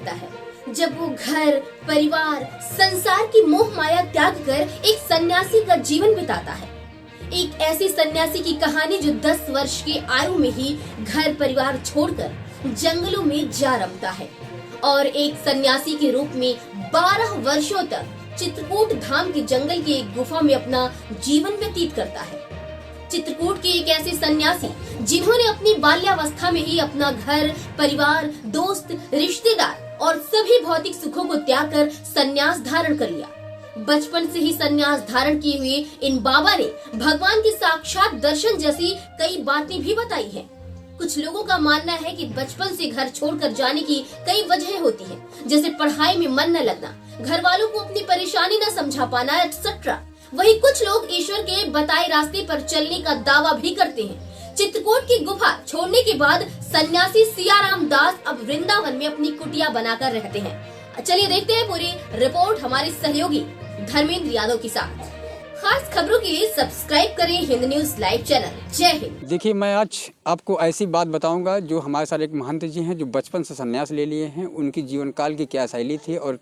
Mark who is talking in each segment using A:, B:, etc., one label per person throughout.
A: लगता है जब वो घर, परिवार, संसार की मोह माया त्याग कर एक सन्यासी का जीवन बिताता है। एक ऐसी सन्यासी की कहानी जो 10 वर्ष की आयु में ही घर परिवार छोड़कर जंगलों में जा रमता है और एक सन्यासी के रूप में 12 वर्षों तक चित्रकूट धाम के जंगल की एक गुफा में अपना जीवन व्यतीत करता है। चित्रकूट के एक ऐसे सन्यासी जिन्होंने अपनी बाल्यावस्था में ही अपना घर, परिवार, दोस्त, रिश्तेदार और सभी भौतिक सुखों को त्याग कर सन्यास धारण कर लिया। बचपन से ही सन्यास धारण किए हुए इन बाबा ने भगवान के साक्षात दर्शन जैसी कई बातें भी बताई हैं। कुछ लोगों का मानना है कि बचपन से घर छोड़कर जाने की कई वजह होती हैं, जैसे पढ़ाई में मन न लगना, घर वालों को अपनी परेशानी न समझा पाना, एक्सेट्रा। वहीं कुछ लोग ईश्वर के बताए रास्ते पर चलने का दावा भी करते हैं। चित्रकूट की गुफा छोड़ने के बाद सन्यासी सियाराम दास अब वृंदावन में अपनी कुटिया बनाकर रहते हैं। चलिए देखते हैं पूरी रिपोर्ट हमारे सहयोगी धर्मेंद्र यादव के साथ। खास खबरों के लिए सब्सक्राइब करें हिंद न्यूज लाइव चैनल। जय हिंद।
B: देखिए, मैं आज आपको ऐसी बात बताऊंगा जो हमारे साथ एक महंत जी हैं जो बचपन से संन्यास ले लिए हैं। उनकी जीवन काल की क्या शैली थी और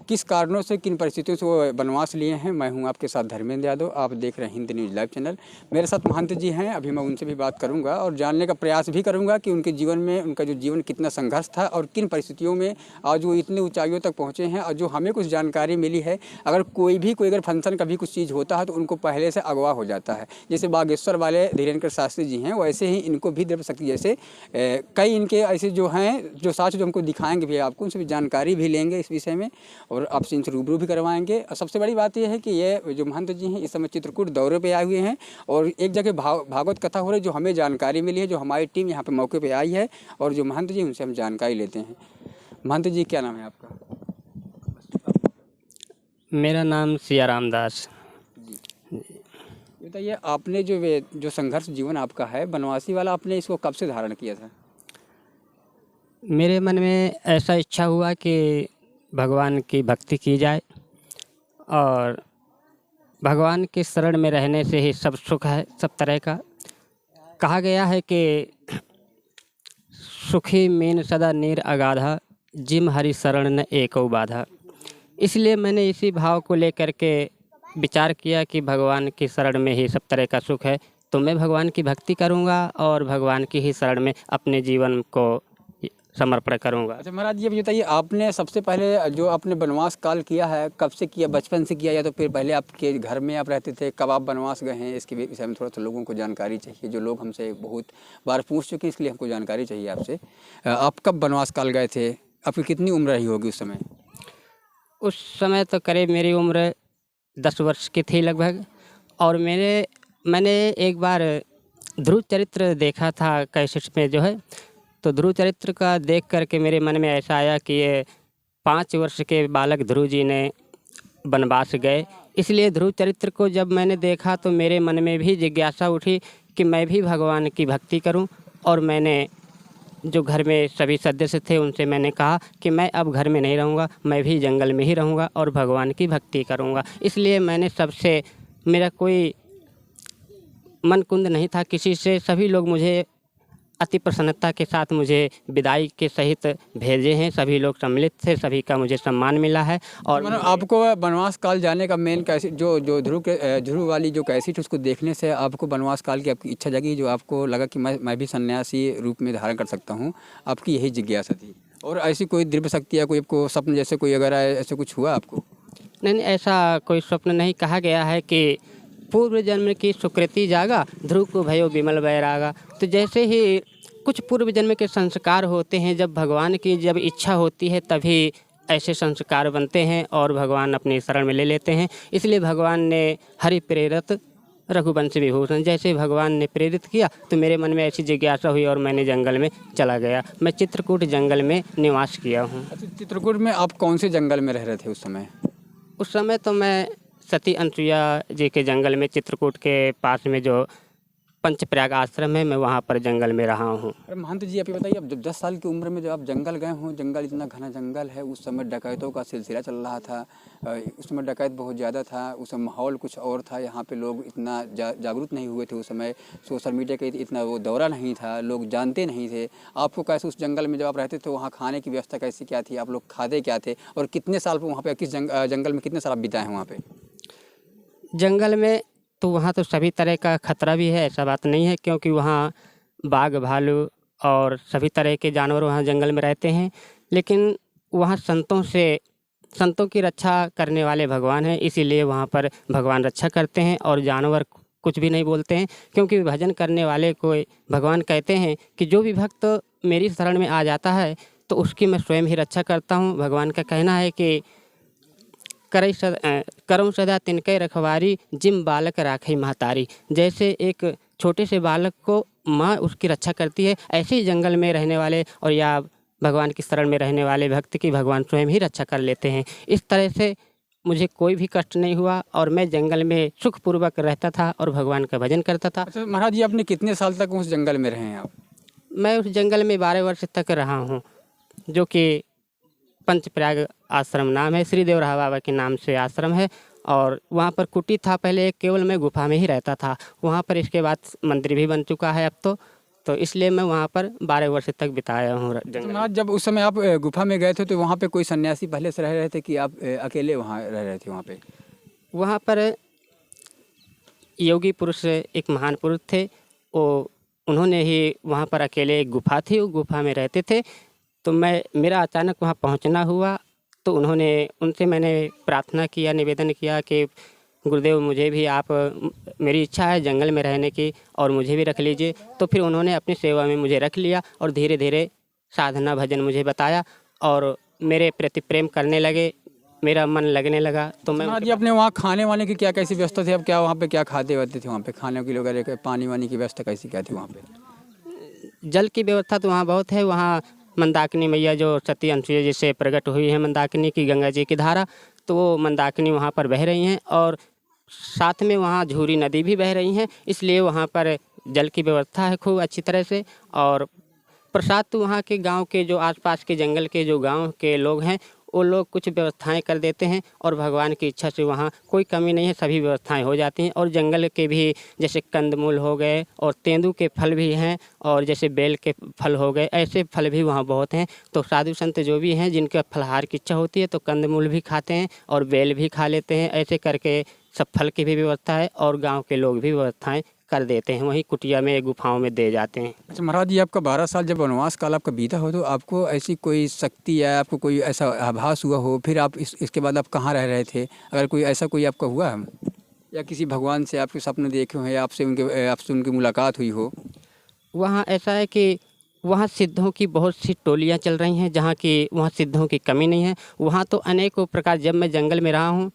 B: किस कारणों से, किन परिस्थितियों से वो वनवास लिए हैं। मैं हूं आपके साथ धर्मेंद्र यादव, आप देख रहे हैं हिंद न्यूज लाइव चैनल। मेरे साथ महंत जी हैं, अभी मैं उनसे भी बात करूंगा और जानने का प्रयास भी करूंगा कि उनके जीवन में उनका जो जीवन कितना संघर्ष था और किन परिस्थितियों में आज वो इतनी ऊंचाइयों तक पहुँचे हैं। और जो हमें कुछ जानकारी मिली है, अगर कोई अगर फंक्शन कभी कुछ चीज़ होता है तो उनको पहले से अगवा हो जाता है। जैसे बागेश्वर वाले धीरेन्द्र शास्त्री जी हैं, वैसे ही इनको भी द्रव्य शक्ति जैसे कई इनके ऐसे जो हैं जो साक्ष्य जो हमको दिखाएंगे भी, आपको उनसे भी जानकारी भी लेंगे इस विषय में और आपसे इनसे रूबरू भी करवाएंगे। और सबसे बड़ी बात यह है कि ये जो महंत जी हैं इस समय चित्रकूट दौरे पे आए हुए हैं और एक जगह भागवत कथा हो रही है जो हमें जानकारी मिली है, जो हमारी टीम यहाँ पे मौके पे आई है और जो महंत जी उनसे हम जानकारी लेते हैं। महंत जी, क्या नाम है आपका?
C: मेरा नाम सियाराम दास।
B: बताइए, आपने जो संघर्ष जीवन आपका है बनवासी वाला, आपने इसको कब से धारण किया था?
C: मेरे मन में ऐसा इच्छा हुआ कि भगवान की भक्ति की जाए और भगवान के शरण में रहने से ही सब सुख है, सब तरह का। कहा गया है कि सुखी मीन सदा नीर अगाधा, जिम हरि शरण न एको बाधा। इसलिए मैंने इसी भाव को लेकर के विचार किया कि भगवान की शरण में ही सब तरह का सुख है, तो मैं भगवान की भक्ति करूंगा और भगवान की ही शरण में अपने जीवन को समर्पण करूंगा।
B: अच्छा महाराज, ये बताइए, आपने सबसे पहले जो आपने वनवास काल किया है कब से किया? बचपन से किया या तो फिर पहले आपके घर में आप रहते थे? कब आप वनवास गए हैं, इसके विषय में थोड़ा सा लोगों को जानकारी चाहिए। जो लोग हमसे बहुत बार पूछ चुके हैं, इसलिए हमको जानकारी चाहिए आपसे। आप कब वनवास काल गए थे? आपकी कितनी उम्र रही होगी उस समय?
C: उस समय तो करीब मेरी उम्र 10 वर्ष की थी लगभग। और मैंने एक बार ध्रुव चरित्र देखा था कैसेट में जो है, तो ध्रुव चरित्र का देख करके मेरे मन में ऐसा आया कि ये 5 वर्ष के बालक ध्रुव जी ने वनवास गए। इसलिए ध्रुव चरित्र को जब मैंने देखा तो मेरे मन में भी जिज्ञासा उठी कि मैं भी भगवान की भक्ति करूं। और मैंने जो घर में सभी सदस्य थे उनसे मैंने कहा कि मैं अब घर में नहीं रहूँगा, मैं भी जंगल में ही रहूँगा और भगवान की भक्ति करूँगा। इसलिए मैंने सबसे, मेरा कोई मन कुंद नहीं था किसी से। सभी लोग मुझे अति प्रसन्नता के साथ मुझे विदाई के सहित भेजे हैं। सभी लोग सम्मिलित थे, सभी का मुझे सम्मान मिला है। और
B: आपको वनवास काल जाने का मेन कैसे जो ध्रुव वाली जो कैसेट उसको देखने से आपको वनवास काल की आपकी इच्छा जगी, जो आपको लगा कि मैं भी सन्यासी रूप में धारण कर सकता हूँ, आपकी यही जिज्ञासा थी? और ऐसी कोई दिव्य शक्ति या कोई आपको स्वप्न जैसे कोई अगर ऐसे कुछ हुआ आपको?
C: नहीं, ऐसा कोई स्वप्न नहीं। कहा गया है कि पूर्व जन्म की सुकृति जागा, ध्रुव को भयो विमल बैरागा। तो जैसे ही कुछ पूर्व जन्म के संस्कार होते हैं, जब भगवान की जब इच्छा होती है तभी ऐसे संस्कार बनते हैं और भगवान अपनी शरण में ले लेते हैं। इसलिए भगवान ने हरि प्रेरित रघुवंश विभूषण, जैसे भगवान ने प्रेरित किया तो मेरे मन में ऐसी जिज्ञासा हुई और मैंने जंगल में चला गया। मैं चित्रकूट जंगल में निवास किया हूँ।
B: चित्रकूट में आप कौन से जंगल में रह रहे थे उस समय?
C: उस समय तो मैं सती अनसुईया जी के जंगल में, चित्रकूट के पास में जो पंचप्रयाग आश्रम है, मैं वहाँ पर जंगल में रहा हूँ।
B: अरे महंत जी, आप ये बताइए, अब जब 10 साल की उम्र में जब आप जंगल गए हों, जंगल इतना घना जंगल है, उस समय डकैतों का सिलसिला चल रहा था, उस समय डकैत बहुत ज़्यादा था, उस समय माहौल कुछ और था, यहाँ पे लोग इतना जागरूक नहीं हुए थे उस समय, सोशल मीडिया का इतना वो दौरा नहीं था, लोग जानते नहीं थे। आपको कैसे उस जंगल में जब आप रहते थे, वहाँ खाने की व्यवस्था कैसी क्या थी, आप लोग खाते क्या थे, और कितने साल पर वहाँ पे किस जंगल में कितने साल आप बिताए हैं वहाँ पे?
C: जंगल में तो वहाँ तो सभी तरह का खतरा भी है, ऐसा बात नहीं है, क्योंकि वहाँ बाघ भालू और सभी तरह के जानवर वहाँ जंगल में रहते हैं। लेकिन वहाँ संतों की रक्षा करने वाले भगवान हैं, इसीलिए वहाँ पर भगवान रक्षा करते हैं और जानवर कुछ भी नहीं बोलते हैं, क्योंकि भजन करने वाले को भगवान कहते हैं कि जो भी भक्त मेरी शरण में आ जाता है तो उसकी मैं स्वयं ही रक्षा करता हूँ। भगवान का कहना है कि करऊँ सदा तिनके रखवारी, जिम बालक राखई महतारी। जैसे एक छोटे से बालक को माँ उसकी रक्षा करती है, ऐसे ही जंगल में रहने वाले और या भगवान की शरण में रहने वाले भक्त की भगवान स्वयं ही रक्षा कर लेते हैं। इस तरह से मुझे कोई भी कष्ट नहीं हुआ और मैं जंगल में सुखपूर्वक रहता था और भगवान का भजन करता था।
B: अच्छा महाराज जी, आपने कितने साल तक उस जंगल में रहे हैं आप?
C: मैं उस जंगल में 12 वर्ष तक रहा हूँ, जो कि पंचप्रयाग आश्रम नाम है, श्री देवराहा बाबा के नाम से आश्रम है। और वहाँ पर कुटी था पहले, केवल मैं गुफा में ही रहता था वहाँ पर। इसके बाद मंदिर भी बन चुका है अब तो इसलिए मैं वहाँ पर 12 वर्ष तक बिताया हूँ जंगल में।
B: महाराज, जब उस समय आप गुफा में गए थे तो वहाँ पे कोई सन्यासी पहले से रह रहे थे कि आप अकेले वहाँ रह रहे थे वहाँ पे?
C: वहाँ पर योगी पुरुष एक महान पुरुष थे, वो उन्होंने ही वहाँ पर अकेले एक गुफा थी, वो गुफा में रहते थे। तो मेरा अचानक वहाँ पहुँचना हुआ तो उनसे मैंने प्रार्थना किया, निवेदन किया कि गुरुदेव मुझे भी मेरी इच्छा है जंगल में रहने की और मुझे भी रख लीजिए। तो फिर उन्होंने अपनी सेवा में मुझे रख लिया और धीरे धीरे साधना भजन मुझे बताया और मेरे प्रति प्रेम करने लगे, मेरा मन लगने लगा। तो मैं
B: महाराज जी, अपने वहाँ खाने वाने की क्या कैसी व्यवस्था थी? अब क्या वहाँ पे क्या खाते वाते थे? वहाँ पे खाने की वगैरह, पानी वानी की व्यवस्था कैसी क्या थी वहाँ पे?
C: जल की व्यवस्था तो वहाँ बहुत है। वहाँ मंदाकिनी मैया जो सती अनसुईया जी से प्रकट हुई है, मंदाकिनी की गंगा जी की धारा, तो वो मंदाकिनी वहाँ पर बह रही हैं और साथ में वहाँ झूरी नदी भी बह रही हैं, इसलिए वहाँ पर जल की व्यवस्था है खूब अच्छी तरह से। और प्रसाद तो वहाँ के गांव के जो आसपास के जंगल के जो गांव के लोग हैं वो लोग कुछ व्यवस्थाएं कर देते हैं और भगवान की इच्छा से वहाँ कोई कमी नहीं है, सभी व्यवस्थाएं हो जाती हैं। और जंगल के भी जैसे कंदमूल हो गए और तेंदू के फल भी हैं और जैसे बेल के फल हो गए, ऐसे फल भी वहाँ बहुत हैं। तो साधु संत जो भी हैं जिनके फलाहार की इच्छा होती है तो कंदमूल भी खाते हैं और बेल भी खा लेते हैं। ऐसे करके सब फल की भी व्यवस्था है और गाँव के लोग भी व्यवस्थाएँ कर देते हैं, वहीं कुटिया में गुफाओं में दे जाते हैं।
B: अच्छा महाराज जी, आपका 12 साल जब वनवास काल आपका बीता हो तो आपको ऐसी कोई शक्ति या आपको कोई ऐसा आभास हुआ हो, फिर आप इसके बाद आप कहाँ रह रहे थे? अगर कोई ऐसा कोई आपका हुआ है या किसी भगवान से आपके सपने देखे हो या आपसे उनकी मुलाकात हुई हो?
C: वहाँ ऐसा है कि वहाँ सिद्धों की बहुत सी टोलियाँ चल रही हैं, जहाँ की वहाँ सिद्धों की कमी नहीं है। वहाँ तो अनेकों प्रकार, जब मैं जंगल में रहा हूँ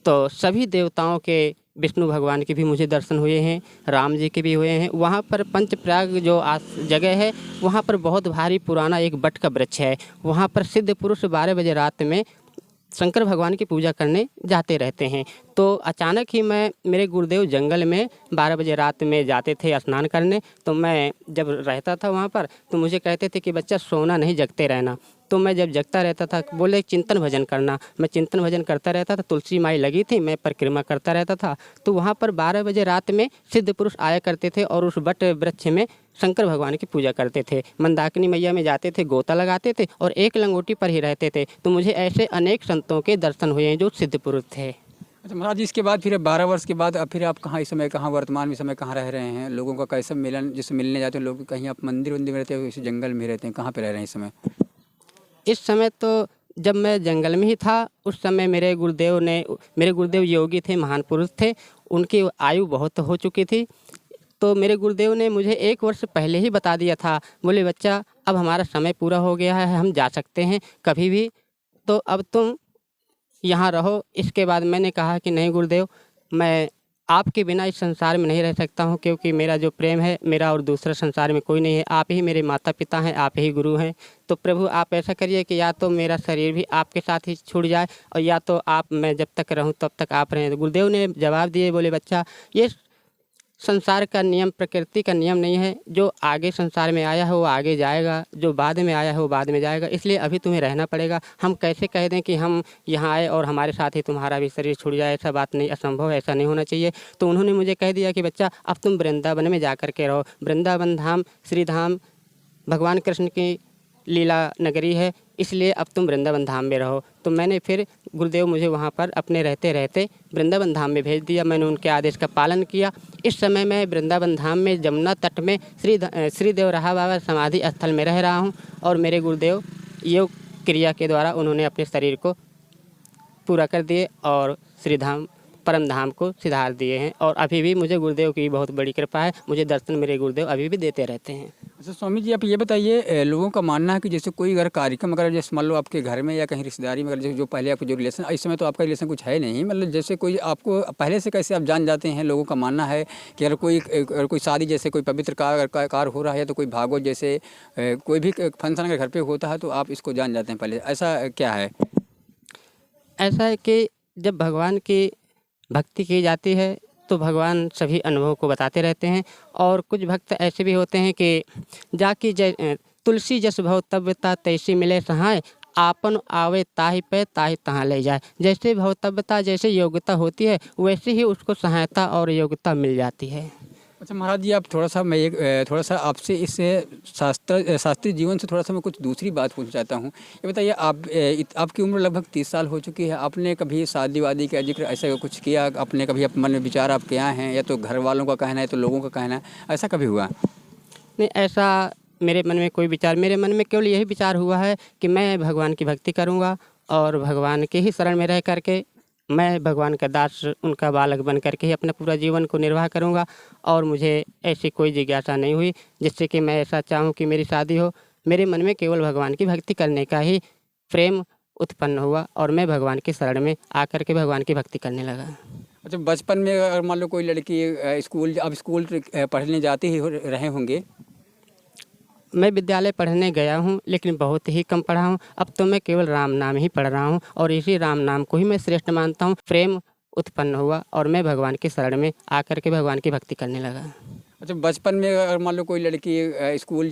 C: तो सभी देवताओं के, विष्णु भगवान के भी मुझे दर्शन हुए हैं, राम जी के भी हुए हैं। वहाँ पर पंचप्रयाग जो जगह है वहाँ पर बहुत भारी पुराना एक बट का वृक्ष है। वहाँ पर सिद्ध पुरुष 12 बजे रात में शंकर भगवान की पूजा करने जाते रहते हैं। तो अचानक ही मेरे गुरुदेव जंगल में 12 बजे रात में जाते थे स्नान करने। तो मैं जब रहता था वहाँ पर तो मुझे कहते थे कि बच्चा सोना नहीं, जगते रहना। तो मैं जब जगता रहता था बोले चिंतन भजन करना, मैं चिंतन भजन करता रहता था। तुलसी माई लगी थी, मैं परिक्रमा करता रहता था। तो वहाँ पर 12 बजे रात में सिद्ध पुरुष आया करते थे और उस बट वृक्ष में शंकर भगवान की पूजा करते थे। मंदाकिनी मैया में जाते थे, गोता लगाते थे और एक लंगोटी पर ही रहते थे। तो मुझे ऐसे अनेक संतों के दर्शन हुए हैं जो सिद्ध पुरुष थे।
B: अच्छा महाराज जी, इसके बाद फिर 12 वर्ष के बाद अब फिर आप कहाँ इस समय, कहाँ वर्तमान में समय कहाँ रह रहे हैं? लोगों का कैसा मिलन, जिससे मिलने जाते हैं लोग, कहीं आप मंदिर वंदिर में रहते हैं, इसी जंगल में रहते हैं, कहाँ पे रह रहे हैं इस समय?
C: इस समय तो जब मैं जंगल में ही था उस समय मेरे गुरुदेव योगी थे, महान पुरुष थे, उनकी आयु बहुत हो चुकी थी। तो मेरे गुरुदेव ने मुझे 1 वर्ष पहले ही बता दिया था, बोले बच्चा अब हमारा समय पूरा हो गया है, हम जा सकते हैं कभी भी, तो अब तुम यहाँ रहो। इसके बाद मैंने कहा कि नहीं गुरुदेव, मैं आपके बिना इस संसार में नहीं रह सकता हूँ, क्योंकि मेरा जो प्रेम है, मेरा और दूसरा संसार में कोई नहीं है। आप ही मेरे माता पिता हैं, आप ही गुरु हैं। तो प्रभु आप ऐसा करिए कि या तो मेरा शरीर भी आपके साथ ही छूट जाए और या तो मैं जब तक रहूँ तब तक आप रहें। तो गुरुदेव ने जवाब दिए, बोले बच्चा ये संसार का नियम प्रकृति का नियम नहीं है। जो आगे संसार में आया है वो आगे जाएगा, जो बाद में आया है वो बाद में जाएगा। इसलिए अभी तुम्हें रहना पड़ेगा। हम कैसे कह दें कि हम यहाँ आए और हमारे साथ ही तुम्हारा भी शरीर छूट जाए, ऐसा बात नहीं, असंभव है, ऐसा नहीं होना चाहिए। तो उन्होंने मुझे कह दिया कि बच्चा अब तुम वृंदावन में जा कर के रहो। वृंदावन धाम श्री धाम भगवान कृष्ण की लीला नगरी है, इसलिए अब तुम वृंदावन धाम में रहो। तो मैंने फिर गुरुदेव मुझे वहाँ पर अपने रहते रहते वृंदावन धाम में भेज दिया। मैंने उनके आदेश का पालन किया। इस समय मैं वृंदावन धाम में जमुना तट में श्री देव रहा बाबा समाधि स्थल में रह रहा हूँ। और मेरे गुरुदेव योग क्रिया के द्वारा उन्होंने अपने शरीर को पूरा कर दिए और श्री धाम परम धाम को सिधार दिए हैं। और अभी भी मुझे गुरुदेव की बहुत बड़ी कृपा है, मुझे दर्शन मेरे गुरुदेव अभी भी देते रहते हैं।
B: अच्छा स्वामी जी, आप ये बताइए, लोगों का मानना है कि जैसे कोई अगर कार्यक्रम अगर जैसे मान लो आपके घर में या कहीं रिश्तेदारी में, अगर जो पहले आपको जो रिलेशन, इस समय तो आपका रिलेशन कुछ है नहीं, मतलब जैसे कोई आपको पहले से कैसे आप जान जाते हैं। लोगों का मानना है कि अगर कोई शादी जैसे कोई पवित्र कार हो रहा है, तो कोई भागवत जैसे कोई भी फंक्शन अगर घर पर होता है तो आप इसको जान जाते हैं पहले, ऐसा क्या है?
C: ऐसा है कि जब भगवान की भक्ति की जाती है तो भगवान सभी अनुभव को बताते रहते हैं। और कुछ भक्त ऐसे भी होते हैं कि जाकी तुलसी जस भव तब्यता तैसी मिले सहाय, आपन आवे ताहि पे ताहि तहाँ ले जाए। जैसे भवतव्यता, जैसे योग्यता होती है, वैसे ही उसको सहायता और योग्यता मिल जाती है।
B: अच्छा महाराज जी, आप थोड़ा सा आपसे इस शास्त्रीय जीवन से थोड़ा सा मैं कुछ दूसरी बात पूछना चाहता हूँ। ये बताइए, आपकी उम्र लगभग 30 साल हो चुकी है। आपने कभी शादी वादी का जिक्र ऐसा कुछ किया? आपने कभी अपने मन में विचार आपके यहाँ हैं, या तो घर वालों का कहना है तो लोगों का कहना है, ऐसा कभी हुआ?
C: नहीं, ऐसा मेरे मन में कोई विचार, मेरे मन में केवल यही विचार हुआ है कि मैं भगवान की भक्ति करूँगा और भगवान के ही शरण में रह करके मैं भगवान का दास, उनका बालक बन करके ही अपना पूरा जीवन को निर्वाह करूंगा। और मुझे ऐसी कोई जिज्ञासा नहीं हुई जिससे कि मैं ऐसा चाहूं कि मेरी शादी हो। मेरे मन में केवल भगवान की भक्ति करने का ही प्रेम उत्पन्न हुआ और मैं भगवान के शरण में आकर के भगवान की भक्ति करने लगा।
B: अच्छा, बचपन में अगर मान लो कोई लड़की स्कूल पढ़ने जाते ही रहे होंगे?
C: मैं विद्यालय पढ़ने गया हूँ, लेकिन बहुत ही कम पढ़ा हूँ। अब तो मैं केवल राम नाम ही पढ़ रहा हूँ और इसी राम नाम को ही मैं श्रेष्ठ मानता हूँ। प्रेम उत्पन्न हुआ और मैं भगवान के शरण में आकर के भगवान की भक्ति करने लगा।
B: अच्छा, बचपन में अगर मान लो कोई लड़की स्कूल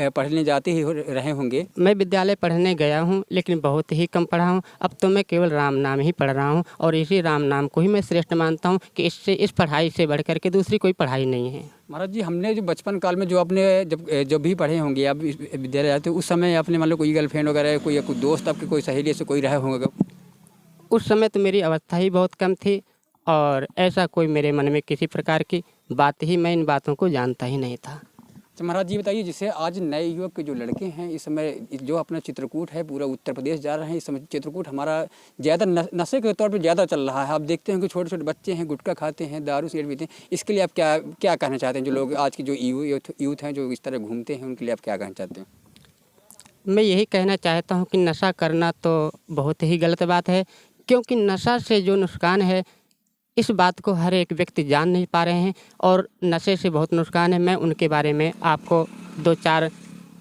B: पढ़ने जाते ही रहे होंगे?
C: मैं विद्यालय पढ़ने गया हूँ, लेकिन बहुत ही कम पढ़ा हूँ। अब तो मैं केवल राम नाम ही पढ़ रहा हूँ और इसी राम नाम को ही मैं श्रेष्ठ मानता हूँ कि इस पढ़ाई से बढ़ करके दूसरी कोई पढ़ाई नहीं है।
B: महाराज जी, हमने जो बचपन काल में जो आपने जब भी पढ़े होंगे, आप विद्यालय जाते, उस समय आपने मान लो कोई गर्लफ्रेंड वगैरह, कोई दोस्त आपके, कोई सहेली से कोई रहे होंगे?
C: उस समय तो मेरी अवस्था ही बहुत कम थी और ऐसा कोई मेरे मन में किसी प्रकार की बात ही, मैं इन बातों को जानता ही नहीं था।
B: तो महाराज जी बताइए, जैसे आज नए युवक के जो लड़के हैं, इस समय जो अपना चित्रकूट है, पूरा उत्तर प्रदेश जा रहे हैं। इस समय चित्रकूट हमारा ज़्यादा नशे के तौर पे ज़्यादा चल रहा है। आप देखते हैं कि छोटे छोटे बच्चे हैं, गुटखा खाते हैं, दारू सिगरेट पीते हैं। इसके लिए आप क्या कहना चाहते हैं? जो लोग आज की जो यूथ हैं जो इस तरह घूमते हैं, उनके लिए आप क्या कहना चाहते हैं?
C: मैं यही कहना चाहता हूँ कि नशा करना तो बहुत ही गलत बात है, क्योंकि नशा से जो नुकसान है इस बात को हर एक व्यक्ति जान नहीं पा रहे हैं और नशे से बहुत नुकसान है। मैं उनके बारे में आपको 2-4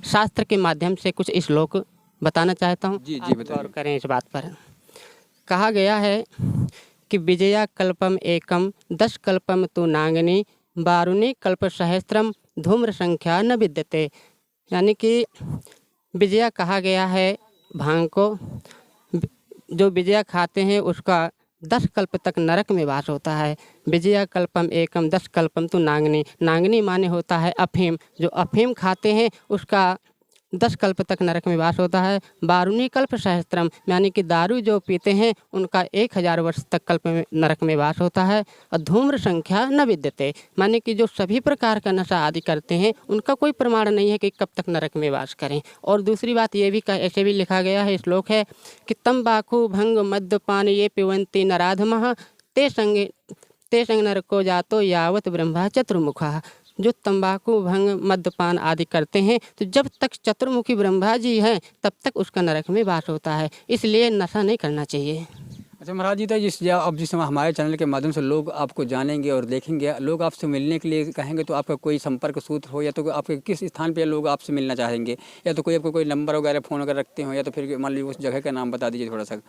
C: शास्त्र के माध्यम से कुछ श्लोक बताना चाहता हूँ।
B: जी
C: आप गौर करें इस बात पर। कहा गया है कि विजया कल्पम एकम 10 कल्पम तु नांगनी, बारुणी कल्प सहस्त्रम धूम्र संख्या न विद्यते। यानी कि विजया कहा गया है भांग को, जो विजया खाते हैं उसका 10 कल्प तक नरक में वास होता है। विजया कल्पम एकम 10 कल्पम तो नांगनी, नांगनी माने होता है अफीम, जो अफीम खाते हैं उसका 10 कल्प तक नरक में वास होता है। बारुणी कल्प सहस्त्रम, यानी कि दारू जो पीते हैं उनका 1000 वर्ष तक कल्प में नरक में वास होता है। और धूम्र संख्या न विद्यते, माने कि जो सभी प्रकार का नशा आदि करते हैं उनका कोई प्रमाण नहीं है कि कब तक नरक में वास करें। और दूसरी बात ये भी ऐसे भी लिखा गया है, श्लोक है कि तम्बाकू भंग मद्यपान ये पिबन्ति नराधमः ते संग नरको जातो यावत ब्रह्मा चतुर्मुखा। जो तंबाकू भंग मद्यपान आदि करते हैं तो जब तक चतुर्मुखी ब्रह्मा जी हैं तब तक उसका नरक में वास होता है, इसलिए नशा नहीं करना चाहिए।
B: अच्छा महाराज जी, तो जिस समय हमारे चैनल के माध्यम से लोग आपको जानेंगे और देखेंगे, लोग आपसे मिलने के लिए कहेंगे, तो आपका कोई संपर्क सूत्र हो, या तो आपके किस स्थान पे लोग आपसे मिलना चाहेंगे, या तो कोई आपको कोई नंबर वगैरह फ़ोन वगैरह रखते हो, या तो फिर मान लीजिए उस जगह का नाम बता दीजिए थोड़ा सा।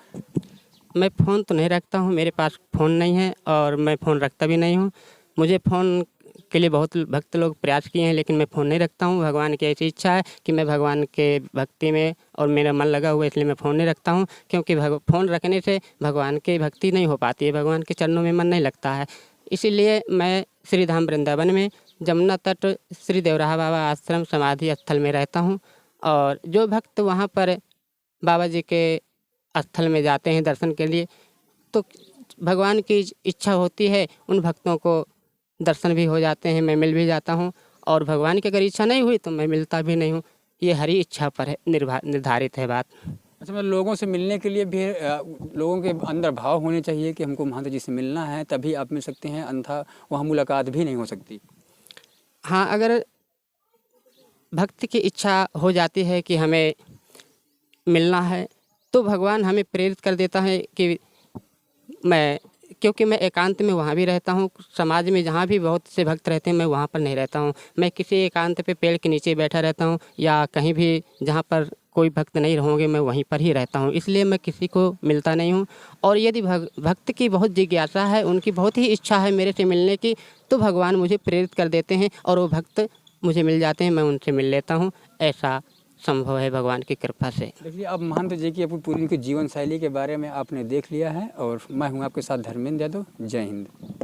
C: मैं फ़ोन तो नहीं रखता हूँ, मेरे पास फ़ोन नहीं है और मैं फ़ोन रखता भी नहीं हूँ। मुझे फ़ोन के लिए बहुत भक्त लोग प्रयास किए हैं, लेकिन मैं फ़ोन नहीं रखता हूँ। भगवान की ऐसी इच्छा है कि मैं भगवान के भक्ति में और मेरा मन लगा हुआ है, इसलिए मैं फ़ोन नहीं रखता हूँ। क्योंकि फ़ोन रखने से भगवान की भक्ति नहीं हो पाती है, भगवान के चरणों में मन नहीं लगता है। इसीलिए मैं श्री धाम वृंदावन में जमुना तट श्री देवराहा बाबा आश्रम समाधि स्थल में रहता हूँ। और जो भक्त वहाँ पर बाबा जी के स्थल में जाते हैं दर्शन के लिए, तो भगवान की इच्छा होती है उन भक्तों को दर्शन भी हो जाते हैं, मैं मिल भी जाता हूँ। और भगवान की अगर इच्छा नहीं हुई तो मैं मिलता भी नहीं हूँ। ये हरी इच्छा पर है निर्धारित है बात।
B: अच्छा, मतलब लोगों से मिलने के लिए भी लोगों के अंदर भाव होने चाहिए कि हमको महंत जी से मिलना है, तभी आप मिल सकते हैं, अन्यथा वहाँ मुलाकात भी नहीं हो सकती।
C: हाँ, अगर भक्त की इच्छा हो जाती है कि हमें मिलना है तो भगवान हमें प्रेरित कर देता है कि क्योंकि मैं एकांत में वहाँ भी रहता हूँ। समाज में जहाँ भी बहुत से भक्त रहते हैं मैं वहाँ पर नहीं रहता हूँ। मैं किसी एकांत पे पेड़ के नीचे बैठा रहता हूँ या कहीं भी जहाँ पर कोई भक्त नहीं होंगे मैं वहीं पर ही रहता हूँ। इसलिए मैं किसी को मिलता नहीं हूँ। और यदि भक्त की बहुत जिज्ञासा है, उनकी बहुत ही इच्छा है मेरे से मिलने की, तो भगवान मुझे प्रेरित कर देते हैं और वो भक्त मुझे मिल जाते हैं, मैं उनसे मिल लेता हूँ। ऐसा संभव है भगवान की कृपा से।
B: देखिए, अब महंत जी की पूरी उनकी जीवन शैली के बारे में आपने देख लिया है, और मैं हूँ आपके साथ धर्मेंद्र यादव। जय हिंद।